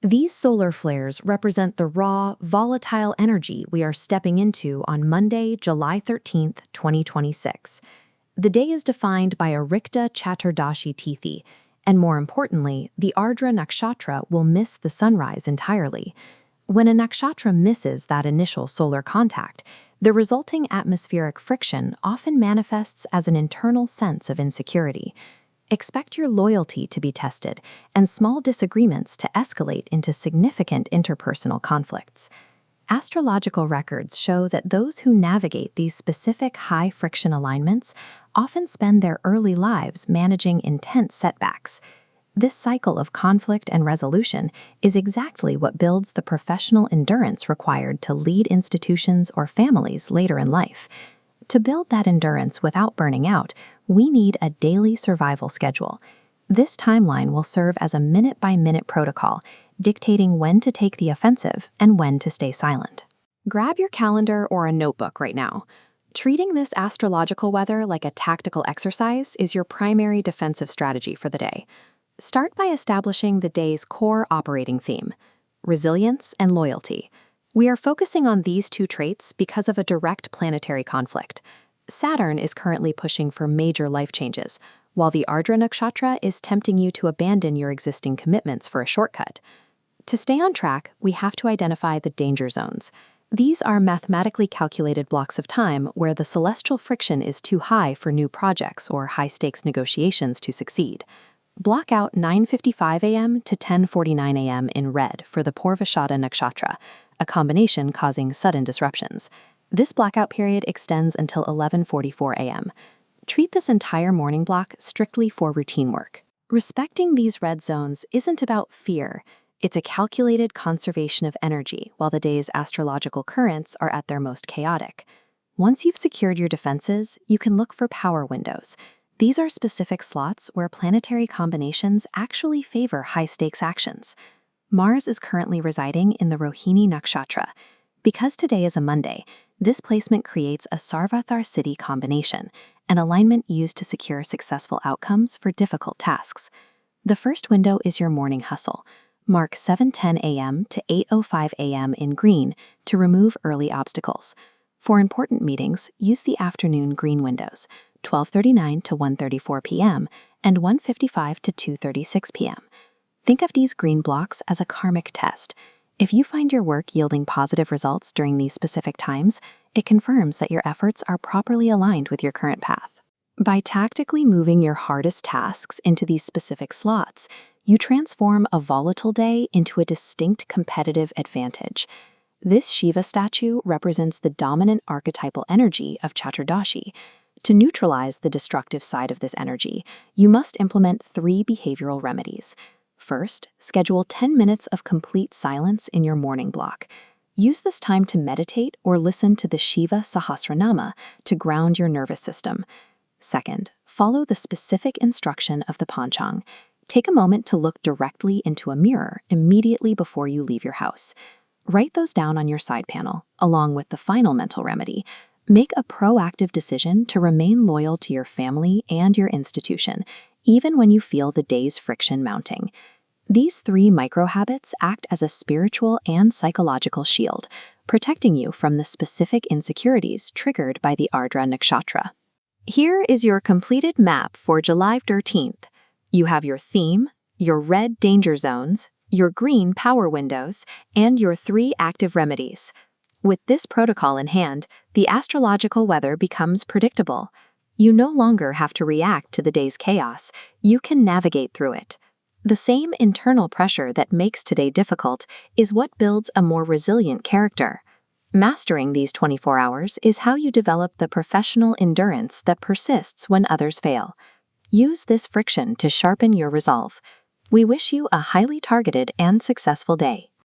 These solar flares represent the raw, volatile energy we are stepping into on Monday, July 13th, 2026. The day is defined by a Rikta Chaturdashi Tithi, and more importantly, the Ardra Nakshatra will miss the sunrise entirely. When a nakshatra misses that initial solar contact, the resulting atmospheric friction often manifests as an internal sense of insecurity. Expect your loyalty to be tested and small disagreements to escalate into significant interpersonal conflicts. Astrological records show that those who navigate these specific high friction alignments often spend their early lives managing intense setbacks. This cycle of conflict and resolution is exactly what builds the professional endurance required to lead institutions or families later in life. To build that endurance without burning out, we need a daily survival schedule. This timeline will serve as a minute-by-minute protocol, dictating when to take the offensive and when to stay silent. Grab your calendar or a notebook right now. Treating this astrological weather like a tactical exercise is your primary defensive strategy for the day. Start by establishing the day's core operating theme: resilience and loyalty. We are focusing on these two traits because of a direct planetary conflict. Saturn is currently pushing for major life changes, while the Ardra Nakshatra is tempting you to abandon your existing commitments for a shortcut. To stay on track, we have to identify the danger zones. These are mathematically calculated blocks of time where the celestial friction is too high for new projects or high-stakes negotiations to succeed. Block out 9:55 a.m. to 10:49 a.m. in red for the Purvashada Nakshatra, a combination causing sudden disruptions. This blackout period extends until 11:44 a.m. Treat this entire morning block strictly for routine work. Respecting these red zones isn't about fear. It's a calculated conservation of energy while the day's astrological currents are at their most chaotic. Once you've secured your defenses, you can look for power windows. These are specific slots where planetary combinations actually favor high-stakes actions. Mars is currently residing in the Rohini Nakshatra. Because today is a Monday, this placement creates a Sarvathar Siddhi combination, an alignment used to secure successful outcomes for difficult tasks. The first window is your morning hustle. Mark 7:10 a.m. to 8:05 a.m. in green to remove early obstacles. For important meetings, use the afternoon green windows, 12:39 to 1:34 p.m. and 1:55 to 2:36 p.m. Think of these green blocks as a karmic test. If you find your work yielding positive results during these specific times, it confirms that your efforts are properly aligned with your current path. By tactically moving your hardest tasks into these specific slots, you transform a volatile day into a distinct competitive advantage. This Shiva statue represents the dominant archetypal energy of Chaturdashi. To neutralize the destructive side of this energy, you must implement 3 behavioral remedies. First, schedule 10 minutes of complete silence in your morning block. Use this time to meditate or listen to the Shiva Sahasranama to ground your nervous system. Second, follow the specific instruction of the Panchang. Take a moment to look directly into a mirror immediately before you leave your house. Write those down on your side panel, along with the final mental remedy. Make a proactive decision to remain loyal to your family and your institution, even when you feel the day's friction mounting. These 3 micro-habits act as a spiritual and psychological shield, protecting you from the specific insecurities triggered by the Ardra Nakshatra. Here is your completed map for July 13th. You have your theme, your red danger zones, your green power windows, and your 3 active remedies. With this protocol in hand, the astrological weather becomes predictable. You no longer have to react to the day's chaos, you can navigate through it. The same internal pressure that makes today difficult is what builds a more resilient character. Mastering these 24 hours is how you develop the professional endurance that persists when others fail. Use this friction to sharpen your resolve. We wish you a highly targeted and successful day.